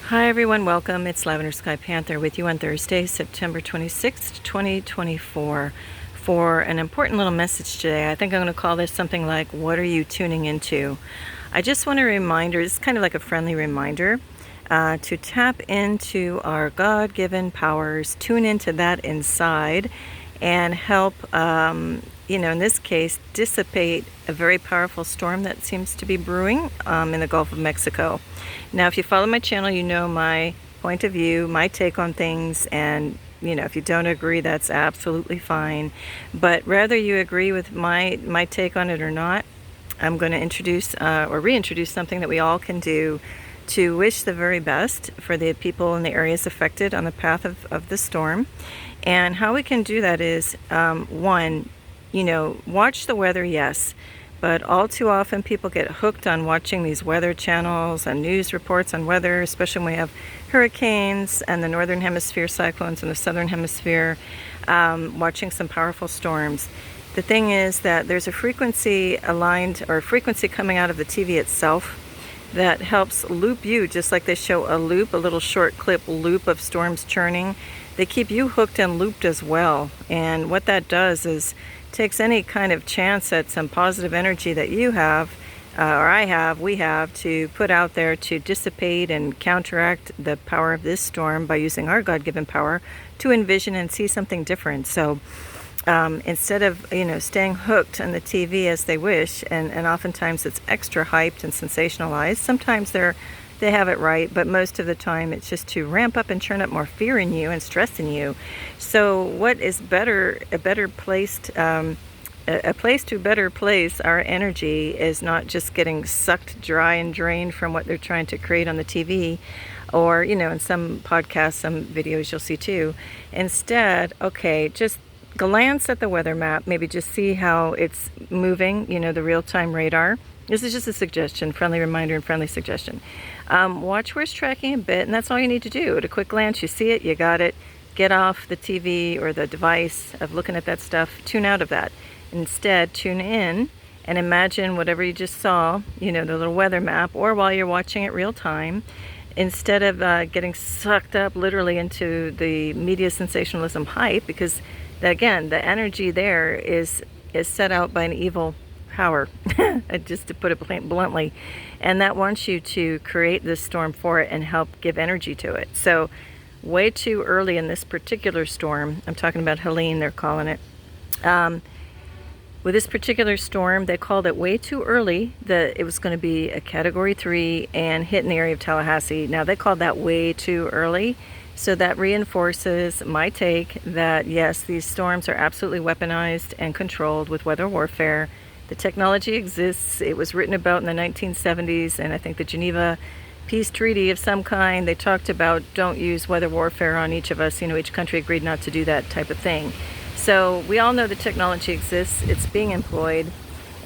Hi everyone, welcome. It's Lavender Sky Panther with you on Thursday, September 26th, 2024 for an important little message today. I think I'm going to call this something like, what are you tuning into? I just want a reminder, it's kind of like a friendly reminder, to tap into our God-given powers, tune into that inside, and help, in this case, dissipate a very powerful storm that seems to be brewing in the Gulf of Mexico. Now, if you follow my channel, you know my point of view, my take on things, and if you don't agree, that's absolutely fine. But whether you agree with my take on it or not, I'm going to introduce or reintroduce something that we all can do to wish the very best for the people in the areas affected on the path of the storm. And how we can do that is, one, watch the weather, yes. But all too often people get hooked on watching these weather channels and news reports on weather, especially when we have hurricanes and the northern hemisphere cyclones and the southern hemisphere, watching some powerful storms. The thing is that there's a frequency aligned, or a frequency coming out of the TV itself, that helps loop you, just like they show a loop, a little short clip loop of storms churning. They keep you hooked and looped as well. And what that does is takes any kind of chance at some positive energy that you have, or I have, we have, to put out there to dissipate and counteract the power of this storm by using our God-given power to envision and see something different. So instead of staying hooked on the TV as they wish, and oftentimes it's extra hyped and sensationalized, sometimes they have it right, but most of the time it's just to ramp up and churn up more fear in you and stress in you. So what is better, a place to better place our energy is not just getting sucked dry and drained from what they're trying to create on the TV, or in some podcasts, some videos you'll see too. Instead, okay, just glance at the weather map, maybe just see how it's moving, the real-time radar. This is just a suggestion, friendly reminder and friendly suggestion. Watch where it's tracking a bit, and that's all you need to do. At a quick glance, you see it, you got it. Get off the TV or the device of looking at that stuff. Tune out of that. Instead, tune in and imagine whatever you just saw, the little weather map, or while you're watching it real time, instead of getting sucked up literally into the media sensationalism hype, because again, the energy there is set out by an evil power, just to put it bluntly, and that wants you to create this storm for it and help give energy to it. So way too early in this particular storm, I'm talking about Helene, they're calling it, with this particular storm, they called it way too early that it was going to be a category 3 and hit in the area of Tallahassee. Now they called that way too early. So that reinforces my take that yes, these storms are absolutely weaponized and controlled with weather warfare. The technology exists. It was written about in the 1970s, and I think the Geneva Peace Treaty of some kind, they talked about don't use weather warfare on each of us. Each country agreed not to do that type of thing. So we all know the technology exists. It's being employed.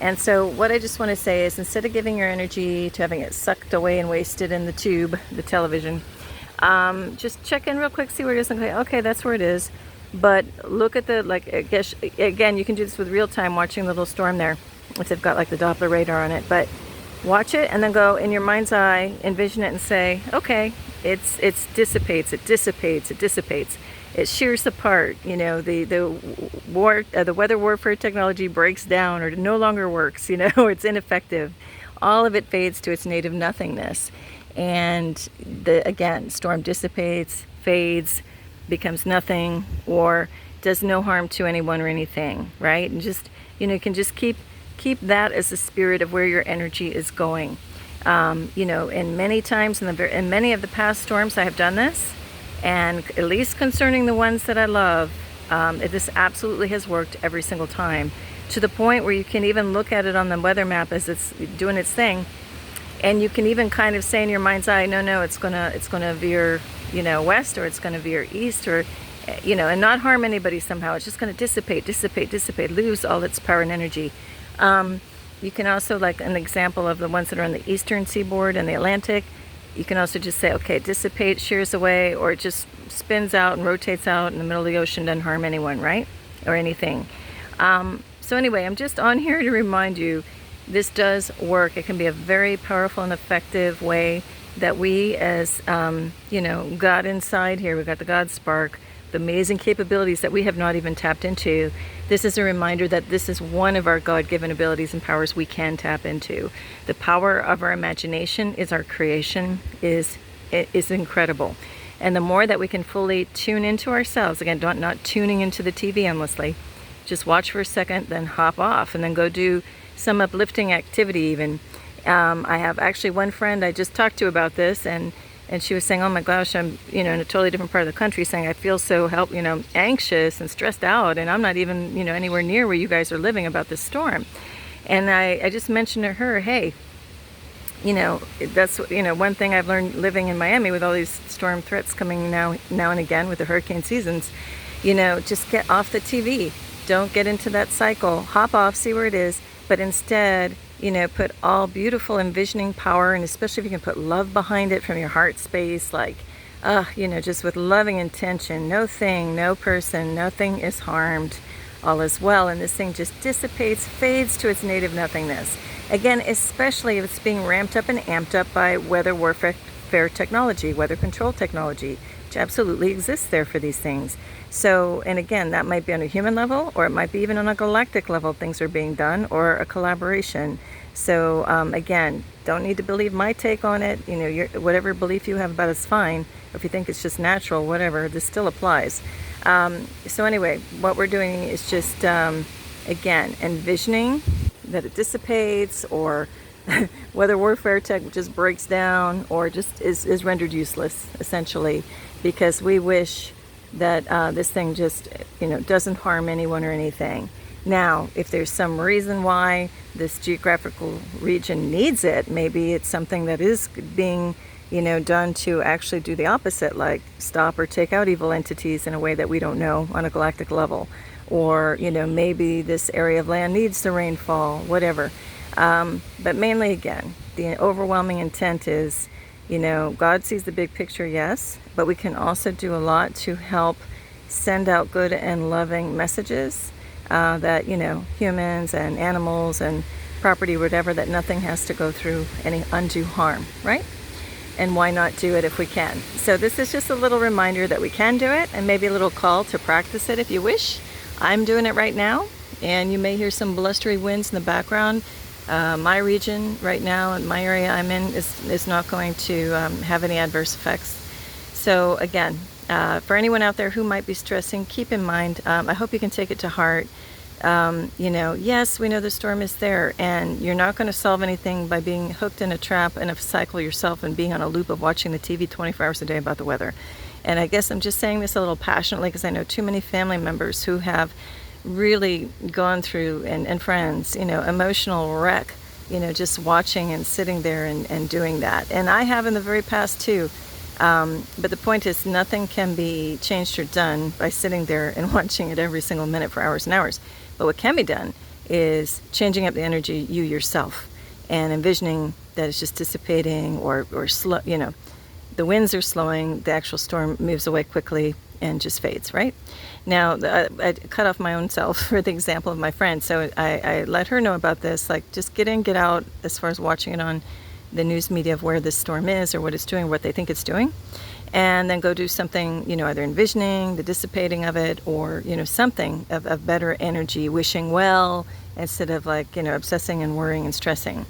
And so what I just want to say is, instead of giving your energy to having it sucked away and wasted in the tube, the television, just check in real quick, see where it is, and okay, that's where it is. But look at I guess, again, you can do this with real time, watching the little storm there, if they've got like the Doppler radar on it. But watch it and then go in your mind's eye, envision it and say, okay, it dissipates, it shears apart. The weather warfare technology breaks down or no longer works. It's ineffective. All of it fades to its native nothingness. And again, storm dissipates, fades, becomes nothing, or does no harm to anyone or anything, right? And just, you can just keep that as the spirit of where your energy is going. And many times in many of the past storms I have done this, and at least concerning the ones that I love, this absolutely has worked every single time, to the point where you can even look at it on the weather map as it's doing its thing. And you can even kind of say in your mind's eye, no, it's gonna veer, west, or it's gonna veer east, or, and not harm anybody somehow. It's just gonna dissipate, lose all its power and energy. You can also, like an example of the ones that are on the eastern seaboard and the Atlantic, you can also just say, okay, dissipate, shears away, or it just spins out and rotates out in the middle of the ocean, doesn't harm anyone, right? Or anything. So anyway, I'm just on here to remind you, this does work. It can be a very powerful and effective way that we as, you know, God inside here, we've got the God spark, the amazing capabilities that we have not even tapped into. This is a reminder that this is one of our God-given abilities and powers we can tap into. The power of our imagination is our creation, is incredible. And the more that we can fully tune into ourselves, again, not tuning into the TV endlessly, just watch for a second, then hop off, and then go do some uplifting activity even. I have actually one friend I just talked to about this, and she was saying, oh my gosh, I'm, you know, in a totally different part of the country, saying I feel so anxious and stressed out, and I'm not even, you know, anywhere near where you guys are living about this storm. And I just mentioned to her, hey, you know, that's, you know, one thing I've learned living in Miami with all these storm threats coming now and again with the hurricane seasons, you know, just get off the TV. Don't get into that cycle. Hop off, see where it is, but instead, you know, put all beautiful envisioning power, and especially if you can put love behind it from your heart space, like, you know, just with loving intention, no thing, no person, nothing is harmed, all is well, and this thing just dissipates, fades to its native nothingness. Again, especially if it's being ramped up and amped up by weather warfare technology, weather control technology, which absolutely exists there for these things. So, and again, that might be on a human level, or it might be even on a galactic level, things are being done, or a collaboration. So again, don't need to believe my take on it. You know, whatever belief you have about it's fine. Or if you think it's just natural, whatever, this still applies. So anyway, what we're doing is just, again, envisioning that it dissipates, or weather warfare tech just breaks down, or just is rendered useless, essentially, because we wish that this thing just, you know, doesn't harm anyone or anything. Now, if there's some reason why this geographical region needs it, maybe it's something that is being, you know, done to actually do the opposite, like stop or take out evil entities in a way that we don't know on a galactic level. Or, you know, maybe this area of land needs the rainfall, whatever. But mainly, again, the overwhelming intent is, you know, God sees the big picture, yes, but we can also do a lot to help send out good and loving messages that, you know, humans and animals and property, whatever, that nothing has to go through any undue harm, right? And why not do it if we can? So this is just a little reminder that we can do it, and maybe a little call to practice it if you wish. I'm doing it right now, and you may hear some blustery winds in the background. My region right now, and my area I'm in, is not going to have any adverse effects. So again, for anyone out there who might be stressing, keep in mind, I hope you can take it to heart. You know, yes, we know the storm is there, and you're not going to solve anything by being hooked in a trap and a cycle yourself and being on a loop of watching the TV 24 hours a day about the weather. And I guess I'm just saying this a little passionately because I know too many family members who have really gone through, and friends, you know, emotional wreck, you know, just watching and sitting there and doing that. And I have in the very past too. But the point is, nothing can be changed or done by sitting there and watching it every single minute for hours and hours. But what can be done is changing up the energy you yourself and envisioning that it's just dissipating or slow, you know, the winds are slowing, the actual storm moves away quickly and just fades, right? Now, I cut off my own self for the example of my friend. So I let her know about this, like, just get in, get out, as far as watching it on the news media of where this storm is or what it's doing, what they think it's doing, and then go do something, you know, either envisioning the dissipating of it, or, you know, something of better energy, wishing well, instead of, like, you know, obsessing and worrying and stressing.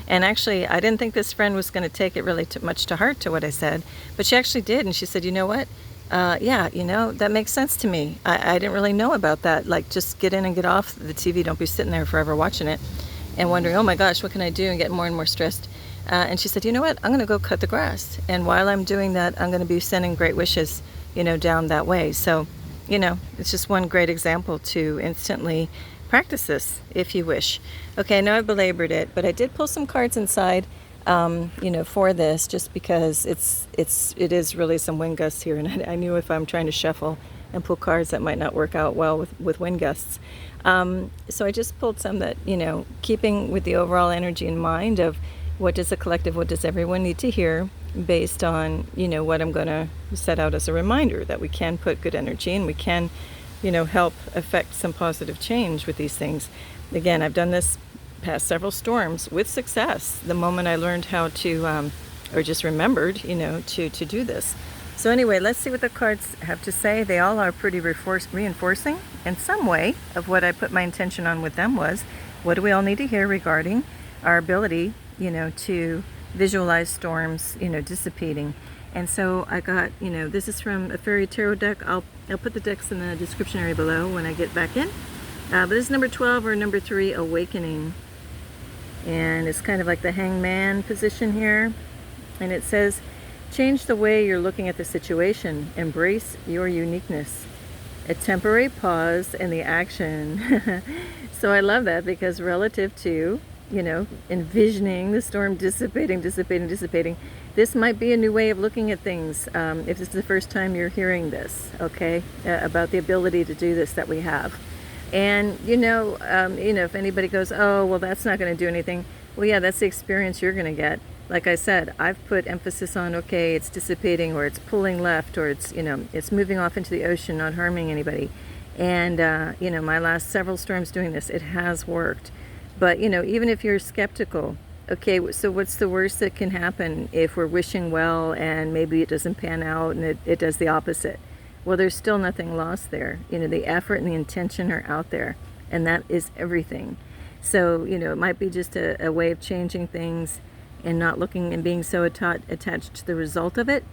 And actually, I didn't think this friend was going to take it really too much to heart to what I said, but she actually did, and she said, you know what, yeah, you know, that makes sense to me. I didn't really know about that. Like, just get in and get off the TV. Don't be sitting there forever watching it and wondering, oh my gosh, what can I do, and get more and more stressed. And she said, you know what, I'm going to go cut the grass. And while I'm doing that, I'm going to be sending great wishes, you know, down that way. So, you know, it's just one great example to instantly practice this if you wish. Okay, I know I've belabored it, but I did pull some cards inside, you know, for this, just because it is really some wind gusts here. And I knew if I'm trying to shuffle and pull cards, that might not work out well with wind gusts. So I just pulled some that, you know, keeping with the overall energy in mind of what does the collective, what does everyone need to hear, based on, you know, what I'm going to set out as a reminder that we can put good energy and we can, you know, help affect some positive change with these things. Again, I've done this past several storms with success. The moment I learned how to or just remembered, you know, to do this. So anyway, let's see what the cards have to say. They all are pretty reinforcing in some way of what I put my intention on with them was, what do we all need to hear regarding our ability, you know, to visualize storms, you know, dissipating. And so I got, you know, this is from a fairy tarot deck. I'll put the decks in the description area below when I get back in. But this is number 12 or number 3, Awakening. And it's kind of like the hangman position here. And it says, change the way you're looking at the situation. Embrace your uniqueness. A temporary pause in the action. So I love that, because relative to, you know, envisioning the storm dissipating, this might be a new way of looking at things. If this is the first time you're hearing this, okay, about the ability to do this that we have. And, you know, if anybody goes, oh, well, that's not going to do anything. Well, yeah, that's the experience you're going to get. Like I said, I've put emphasis on, okay, it's dissipating, or it's pulling left, or it's, you know, it's moving off into the ocean, not harming anybody. And, you know, my last several storms doing this, it has worked. But, you know, even if you're skeptical, okay, so what's the worst that can happen if we're wishing well and maybe it doesn't pan out and it does the opposite? Well, there's still nothing lost there. You know, the effort and the intention are out there, and that is everything. So, you know, it might be just a way of changing things and not looking and being so attached to the result of it,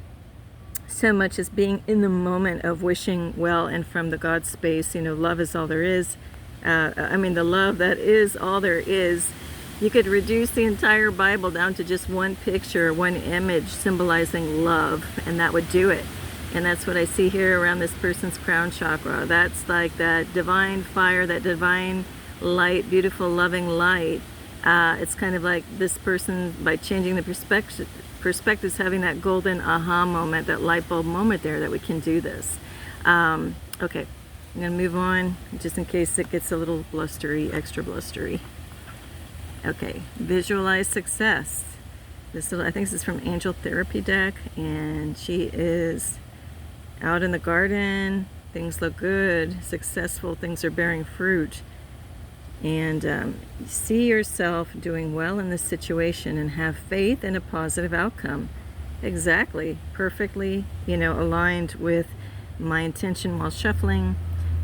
so much as being in the moment of wishing well and from the God space. You know, love is all there is. I mean, the love that is all there is. You could reduce the entire Bible down to just one picture, one image symbolizing love, and that would do it. And that's what I see here around this person's crown chakra. That's like that divine fire, that divine light, beautiful, loving light. It's kind of like this person, by changing the perspectives, having that golden aha moment, that light bulb moment there, that we can do this. Okay, I'm going to move on, just in case it gets a little blustery, extra blustery. Okay, visualize success. This I think this is from Angel Therapy deck, and she is out in the garden. Things look good, successful, things are bearing fruit. And see yourself doing well in this situation and have faith in a positive outcome. Exactly, perfectly, you know, aligned with my intention while shuffling,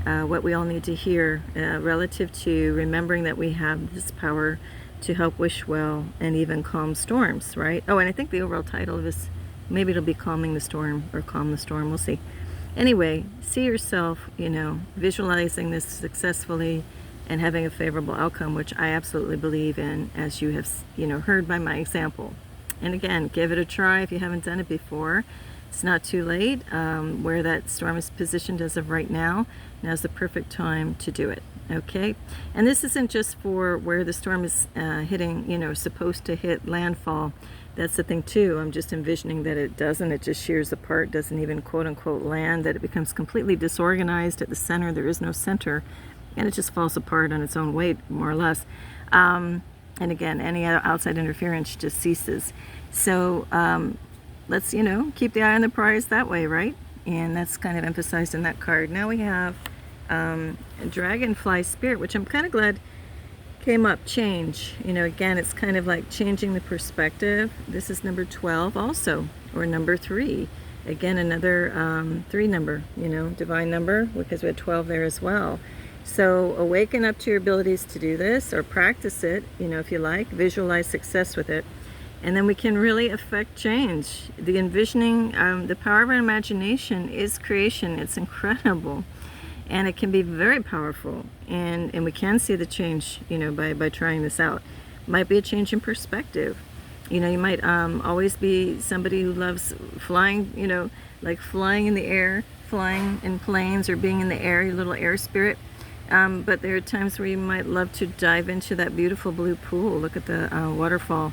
what we all need to hear relative to remembering that we have this power to help wish well and even calm storms, right? Oh, and I think the overall title of this, maybe it'll be Calming the Storm or Calm the Storm, we'll see. Anyway, see yourself, you know, visualizing this successfully and having a favorable outcome, which I absolutely believe in, as you have, you know, heard by my example. And again, give it a try if you haven't done it before. It's not too late. Where that storm is positioned as of right now, now's the perfect time to do it. Okay, and this isn't just for where the storm is hitting, you know, supposed to hit landfall. That's the thing too. I'm just envisioning that it doesn't. It just shears apart, doesn't even quote unquote land, that it becomes completely disorganized at the center. There is no center, and it just falls apart on its own weight, more or less. And again, any outside interference just ceases. So let's, you know, keep the eye on the prize that way, right? And that's kind of emphasized in that card. Now we have Dragonfly Spirit, which I'm kind of glad came up. Change, you know, again, it's kind of like changing the perspective. This is number 12 also, or number 3. Again, another 3 number, you know, divine number, because we had 12 there as well. So awaken up to your abilities to do this, or practice it, you know, if you like, visualize success with it. And then we can really affect change. The envisioning, the power of our imagination is creation. It's incredible. And it can be very powerful. And we can see the change, you know, by trying this out. Might be a change in perspective. You know, you might always be somebody who loves flying, you know, like flying in the air, flying in planes, or being in the air, your little air spirit. But there are times where you might love to dive into that beautiful blue pool. Look at the waterfall.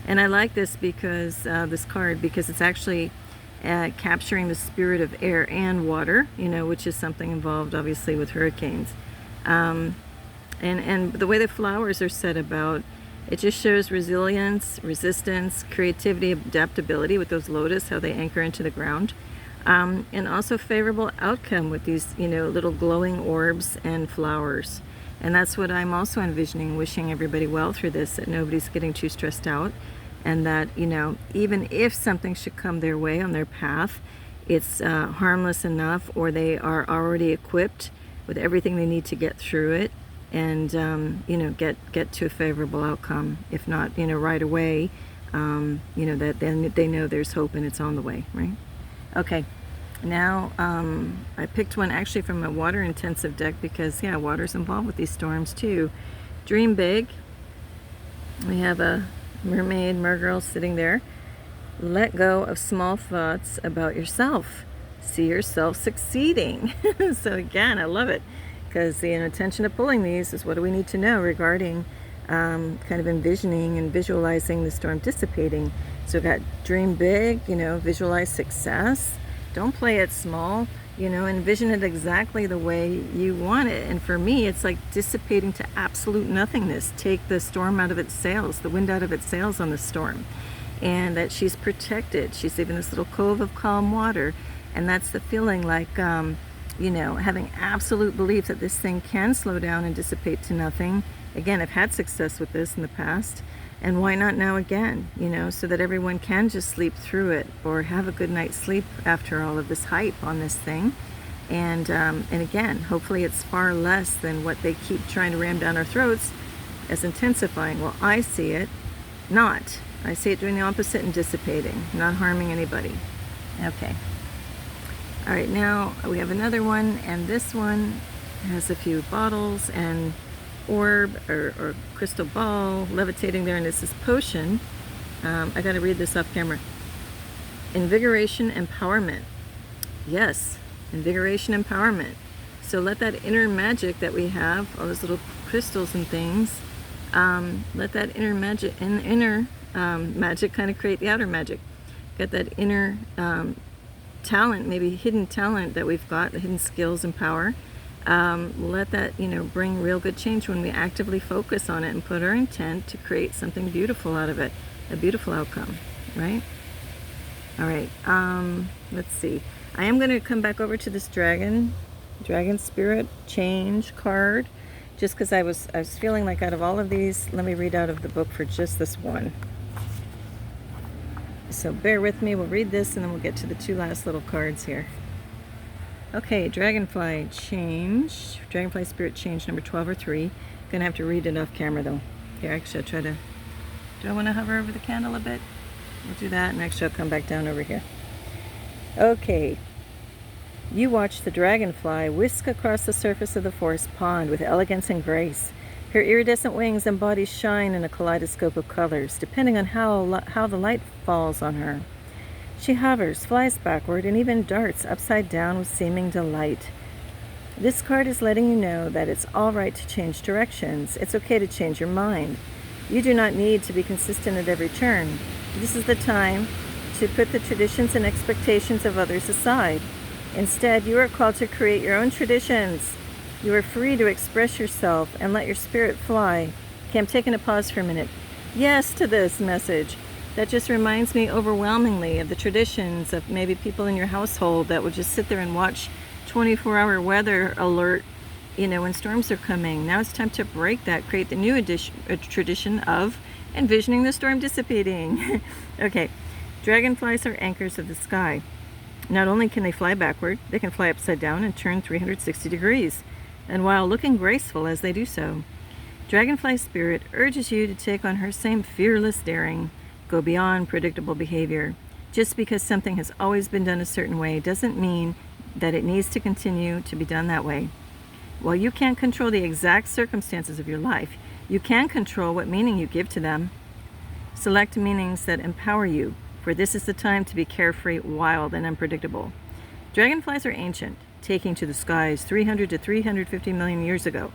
And I like this because this card, because it's actually capturing the spirit of air and water, you know, which is something involved obviously with hurricanes. And the way the flowers are set about, it just shows resilience, resistance, creativity, adaptability with those lotus, how they anchor into the ground. And also favorable outcome with these, you know, little glowing orbs and flowers. And that's what I'm also envisioning, wishing everybody well through this, that nobody's getting too stressed out. and that, you know, even if something should come their way on their path, it's harmless enough, or they are already equipped with everything they need to get through it, and you know, get to a favorable outcome. If not, you know, right away, you know, that then they know there's hope and it's on the way, right? Okay, now I picked one actually from a water intensive deck because, yeah, water's involved with these storms too. Dream big. We have a mermaid, mergirl sitting there. Let go of small thoughts about yourself. See yourself succeeding. So again, I love it, because the intention of pulling these is, what do we need to know regarding kind of envisioning and visualizing the storm dissipating. So we've got dream big, you know, visualize success. Don't play it small, you know, envision it exactly the way you want it. And for me, it's like dissipating to absolute nothingness. Take the storm out of its sails, the wind out of its sails on the storm. And that she's protected. She's in this little cove of calm water. And that's the feeling, like, you know, having absolute belief that this thing can slow down and dissipate to nothing. Again, I've had success with this in the past, and why not now again, you know, so that everyone can just sleep through it, or have a good night's sleep after all of this hype on this thing. And again, hopefully it's far less than what they keep trying to ram down our throats as intensifying. Well, I see it not. I see it doing the opposite and dissipating, not harming anybody. Okay. All right, now we have another one, and this one has a few bottles and orb or crystal ball levitating there, and it's this potion. I got to read this off camera. Invigoration, empowerment. Yes, invigoration, empowerment. So let that inner magic that we have, all those little crystals and things, let that inner magic magic kind of create the outer magic. Get that inner talent, maybe hidden talent that we've got, the hidden skills and power. Let that, you know, bring real good change when we actively focus on it and put our intent to create something beautiful out of it, a beautiful outcome, right? All right, let's see. I am going to come back over to this dragon spirit change card, just because I was feeling like out of all of these, let me read out of the book for just this one. So bear with me, we'll read this and then we'll get to the two last little cards here. Okay, Dragonfly change, Dragonfly spirit change number 12 or 3. Gonna have to read it off camera though. Here, actually I'll try to, do I want to hover over the candle a bit? We'll do that, and actually I'll come back down over here. Okay, you watch the dragonfly whisk across the surface of the forest pond with elegance and grace. Her iridescent wings and body shine in a kaleidoscope of colors, depending on how the light falls on her. She hovers, flies backward, and even darts upside down with seeming delight. This card is letting you know that it's all right to change directions. It's okay to change your mind. You do not need to be consistent at every turn. This is the time to put the traditions and expectations of others aside. Instead, you are called to create your own traditions. You are free to express yourself and let your spirit fly. Okay, I'm taking a pause for a minute. Yes to this message. That just reminds me overwhelmingly of the traditions of maybe people in your household that would just sit there and watch 24-hour weather alert, you know, when storms are coming. Now it's time to break that, create the new tradition of envisioning the storm dissipating. Okay, dragonflies are anchors of the sky. Not only can they fly backward, they can fly upside down and turn 360 degrees. And while looking graceful as they do so, Dragonfly Spirit urges you to take on her same fearless daring. Go beyond predictable behavior. Just because something has always been done a certain way doesn't mean that it needs to continue to be done that way. While you can't control the exact circumstances of your life, you can control what meaning you give to them. Select meanings that empower you, for this is the time to be carefree, wild, and unpredictable. Dragonflies are ancient, taking to the skies 300 to 350 million years ago.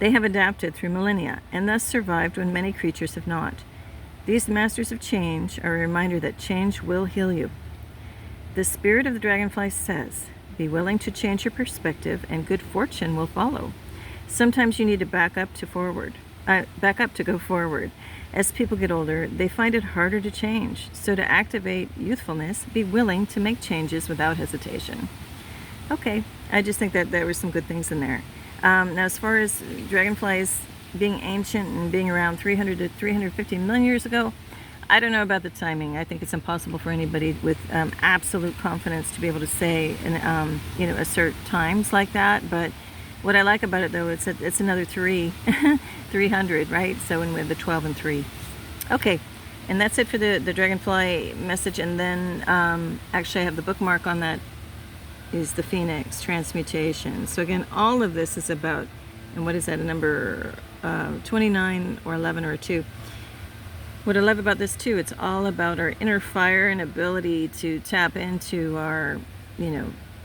They have adapted through millennia and thus survived when many creatures have not. These masters of change are a reminder that change will heal you. The spirit of the dragonfly says, be willing to change your perspective and good fortune will follow. Sometimes you need to back up to go forward. As people get older, they find it harder to change. So to activate youthfulness, be willing to make changes without hesitation. Okay, I just think that there were some good things in there. Now as far as dragonflies, being ancient and being around 300 to 350 million years ago, I don't know about the timing. I think it's impossible for anybody with absolute confidence to be able to say and assert times like that. But what I like about it, though, it's another 300, right? So in with the 12 and 3. Okay, and that's it for the dragonfly message. And then actually I have the bookmark on that is the Phoenix transmutation. So again, all of this is about, and what is that, a number 29 or 11 or 2. What I love about this too, it's all about our inner fire and ability to tap into our,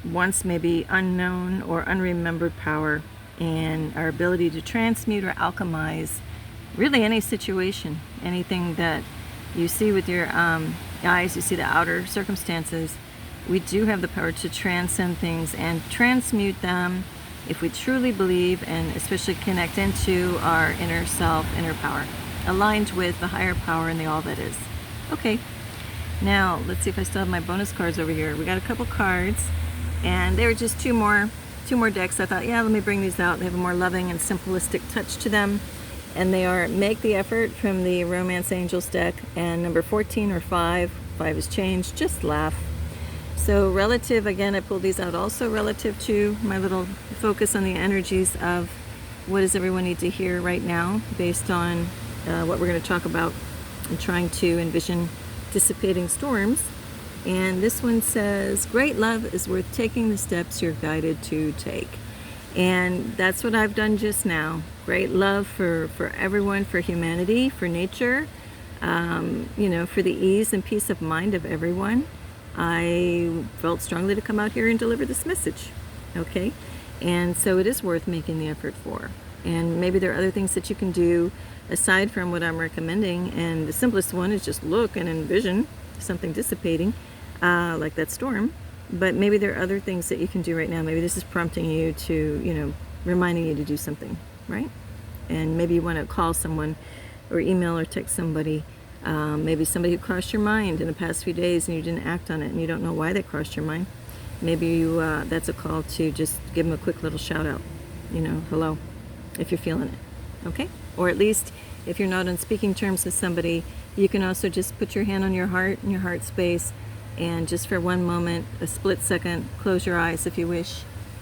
once maybe unknown or unremembered power, and our ability to transmute or alchemize really any situation, anything that you see with your eyes, you see the outer circumstances. We do have the power to transcend things and transmute them if we truly believe, and especially connect into our inner self, inner power, aligned with the higher power and the all that is. Okay, now let's see if I still have my bonus cards over here. We got a couple cards, and they were just two more decks. I thought, yeah, let me bring these out. They have a more loving and simplistic touch to them, and they are Make the Effort from the Romance Angels deck, and number 14 or 5 is changed, Just Laugh. So relative, again, I pulled these out also relative to my little focus on the energies of what does everyone need to hear right now based on what we're going to talk about and trying to envision dissipating storms. And this one says, great love is worth taking the steps you're guided to take. And that's what I've done just now. Great love for everyone, for humanity, for nature, for the ease and peace of mind of everyone. I felt strongly to come out here and deliver this message, okay? And so it is worth making the effort for. And maybe there are other things that you can do aside from what I'm recommending. And the simplest one is just look and envision something dissipating, like that storm. But maybe there are other things that you can do right now. Maybe this is prompting you to, reminding you to do something, right? And maybe you want to call someone or email or text somebody. Maybe somebody who crossed your mind in the past few days and you didn't act on it and you don't know why they crossed your mind. Maybe that's a call to just give them a quick little shout out, hello, if you're feeling it, okay? Or at least if you're not on speaking terms with somebody, you can also just put your hand on your heart, in your heart space, and just for one moment, a split second, close your eyes if you wish,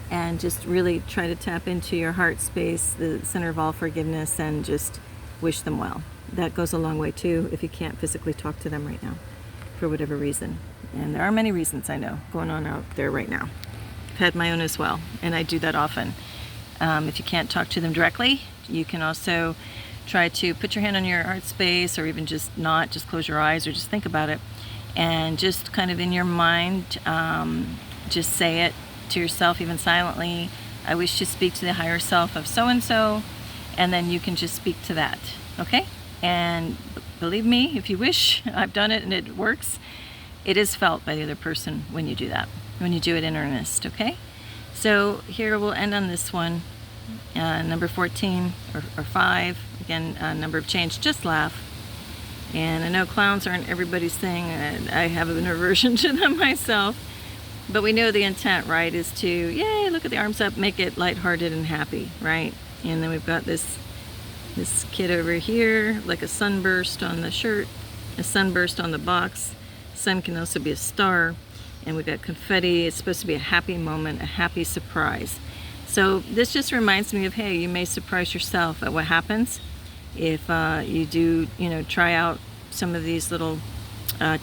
and just really try to tap into your heart space, the center of all forgiveness, and just wish them well. That goes a long way too if you can't physically talk to them right now for whatever reason. And there are many reasons I know going on out there right now. I've had my own as well, and I do that often. If you can't talk to them directly, you can also try to put your hand on your heart space, or even just close your eyes or just think about it, and just kind of in your mind, just say it to yourself, even silently. I wish to speak to the higher self of so-and-so, and then you can just speak to that, okay? And believe me, if you wish, I've done it and it works. It is felt by the other person when you do that, when you do it in earnest, okay? So here we'll end on this one, number 14 or 5, again, number of change, Just Laugh. And I know clowns aren't everybody's thing, and I have an aversion to them myself, but we know the intent, right, is to, yay, look at the arms up, make it lighthearted and happy, right? And then we've got this kid over here, like a sunburst on the shirt, a sunburst on the box. Sun can also be a star, and we've got confetti. It's supposed to be a happy moment, a happy surprise. So this just reminds me of, hey, you may surprise yourself at what happens if you do, try out some of these little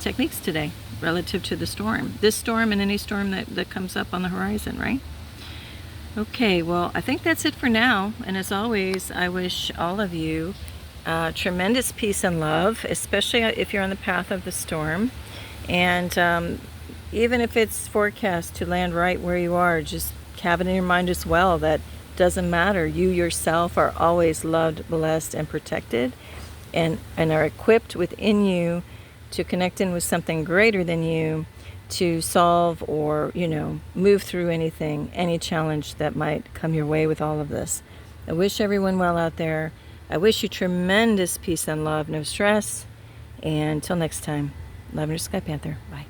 techniques today relative to the storm. This storm and any storm that comes up on the horizon, right? Okay, well, I think that's it for now. And as always, I wish all of you tremendous peace and love, especially if you're on the path of the storm. And even if it's forecast to land right where you are, just have it in your mind as well that doesn't matter. You yourself are always loved, blessed, and protected, and are equipped within you to connect in with something greater than you to solve or, move through anything, any challenge that might come your way with all of this. I wish everyone well out there. I wish you tremendous peace and love, no stress. And until next time, Lavender Sky Panther. Bye.